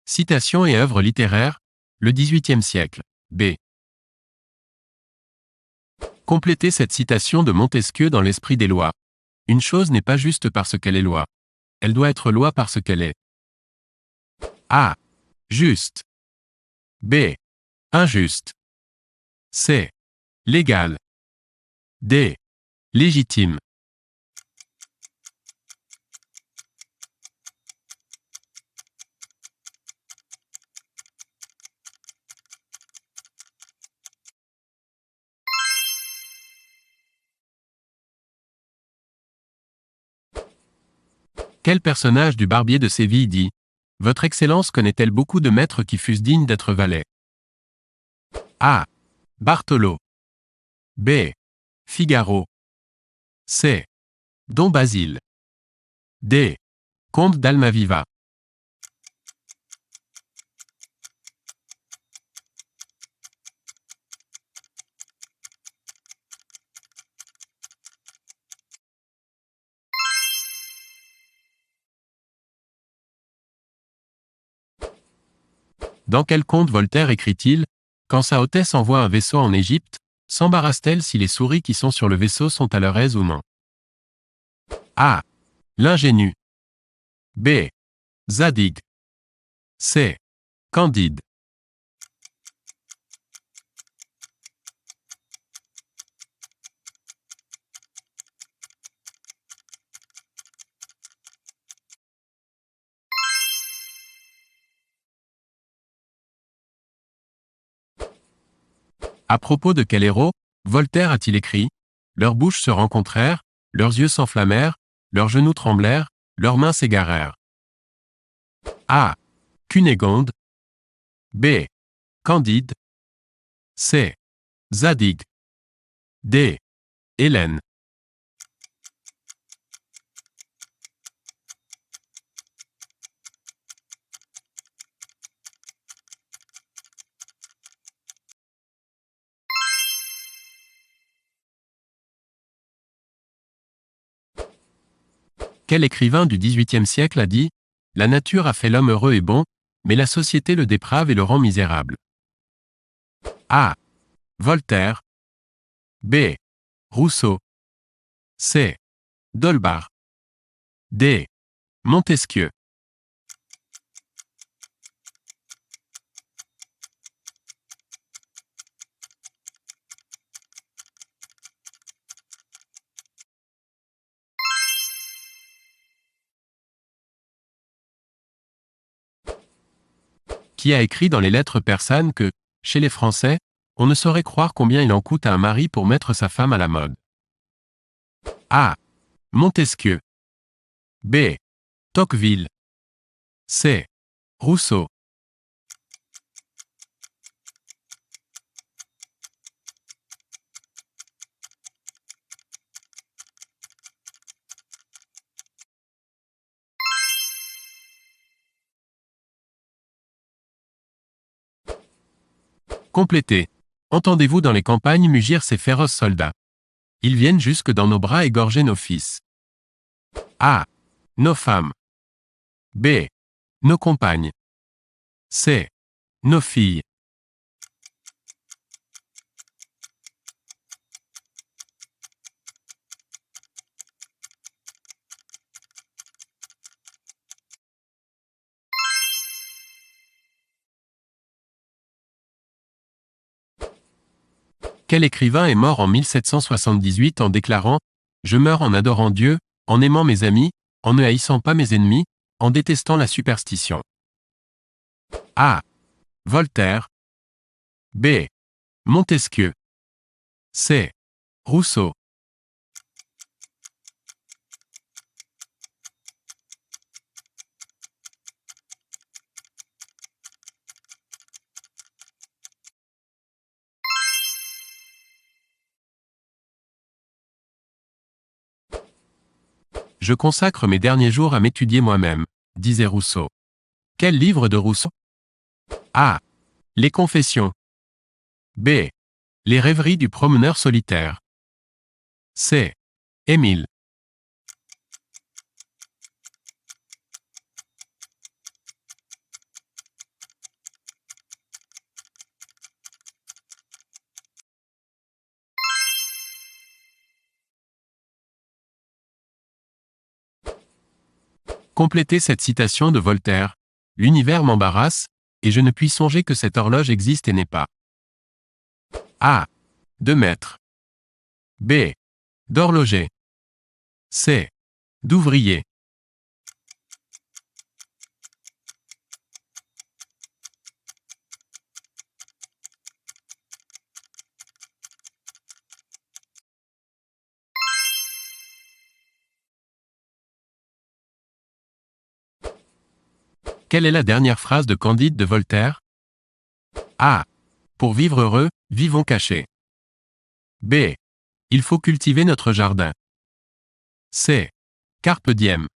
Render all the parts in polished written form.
Citations et œuvres littéraires, le XVIIIe siècle. B. Complétez cette citation de Montesquieu dans l'esprit des lois. Une chose n'est pas juste parce qu'elle est loi. Elle doit être loi parce qu'elle est A. Juste. B. Injuste. C. Légal. D. Légitime. Quel personnage du Barbier de Séville dit « Votre Excellence connaît-elle beaucoup de maîtres qui fussent dignes d'être valets » A. Bartholo. B. Figaro. C. Don Basile. D. Comte d'Almaviva. Dans quel conte Voltaire écrit-il « Quand sa Hautesse envoie un vaisseau en Égypte, s'embarrasse-t-elle si les souris qui sont sur le vaisseau sont à leur aise ou non » A. L'ingénu. B. Zadig. C. Candide. À propos de quel héros, Voltaire a-t-il écrit « Leurs bouches se rencontrèrent, leurs yeux s'enflammèrent, leurs genoux tremblèrent, leurs mains s'égarèrent » A. Cunégonde. B. Candide. C. Zadig. D. Hélène. Quel écrivain du XVIIIe siècle a dit « La nature a fait l'homme heureux et bon, mais la société le déprave et le rend misérable » A. Voltaire. B. Rousseau. C. Dolbar. D. Montesquieu. Qui a écrit dans les lettres persanes que, chez les Français, on ne saurait croire combien il en coûte à un mari pour mettre sa femme à la mode. A. Montesquieu. B. Tocqueville. C. Rousseau. Complétez. Entendez-vous dans les campagnes mugir ces féroces soldats? Ils viennent jusque dans nos bras égorger nos fils. A. Nos femmes. B. Nos compagnes. C. Nos filles. Quel écrivain est mort en 1778 en déclarant « Je meurs en adorant Dieu, en aimant mes amis, en ne haïssant pas mes ennemis, en détestant la superstition » A. Voltaire. B. Montesquieu. C. Rousseau. Je consacre mes derniers jours à m'étudier moi-même, disait Rousseau. Quel livre de Rousseau? A. Les Confessions. B. Les rêveries du promeneur solitaire. C. Émile. Complétez cette citation de Voltaire. L'univers m'embarrasse, et je ne puis songer que cette horloge existe et n'est pas. A. De maître. B. D'horloger. C. D'ouvrier. Quelle est la dernière phrase de Candide de Voltaire? A. Pour vivre heureux, vivons cachés. B. Il faut cultiver notre jardin. C. Carpe diem.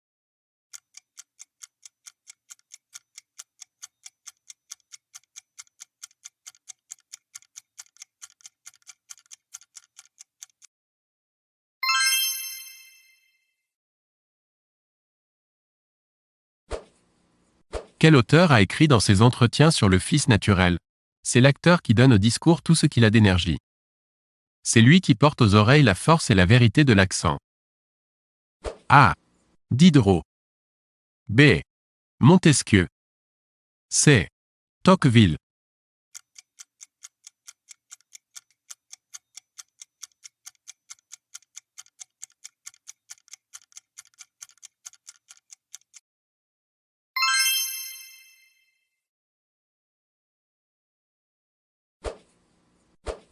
Quel auteur a écrit dans ses entretiens sur le Fils naturel? C'est l'acteur qui donne au discours tout ce qu'il a d'énergie. C'est lui qui porte aux oreilles la force et la vérité de l'accent. A. Diderot. B. Montesquieu. C. Tocqueville.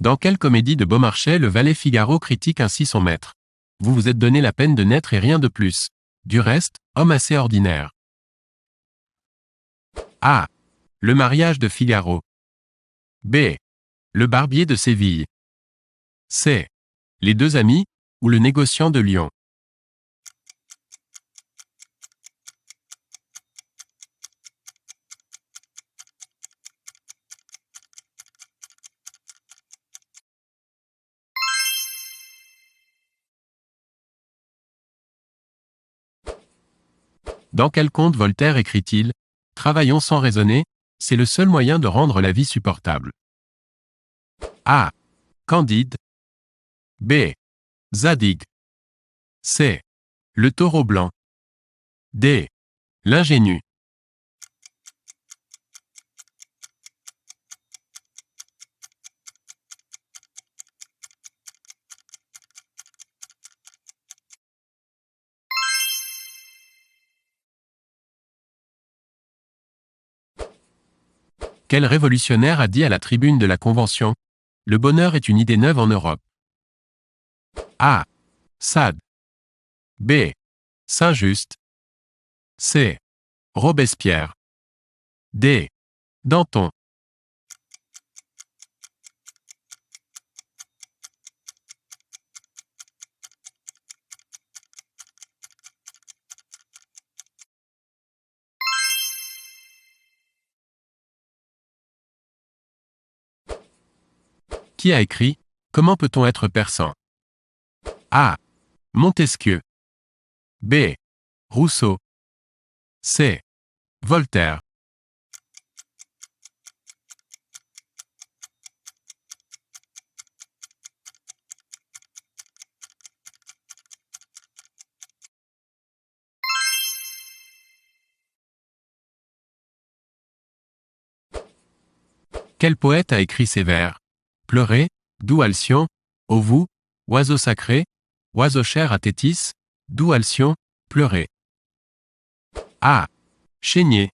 Dans quelle comédie de Beaumarchais le valet Figaro critique ainsi son maître? Vous vous êtes donné la peine de naître et rien de plus. Du reste, homme assez ordinaire. A. Le mariage de Figaro. B. Le barbier de Séville. C. Les deux amis, ou le négociant de Lyon. Dans quel conte Voltaire écrit-il: « Travaillons sans raisonner, c'est le seul moyen de rendre la vie supportable ». A. Candide. B. Zadig. C. Le taureau blanc. D. L'ingénu. Quel révolutionnaire a dit à la tribune de la Convention: « Le bonheur est une idée neuve en Europe ». A. Sade. B. Saint-Just. C. Robespierre. D. Danton. Qui a écrit « Comment peut-on être persan » A. Montesquieu. B. Rousseau. C. Voltaire. Quel poète a écrit ces vers? Pleurez, doux Alcyon, ô vous, oiseau sacré, oiseau cher à Thétis, doux Alcyon, pleurez. A. Chénier.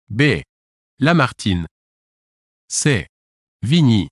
B. Lamartine. C. Vigny.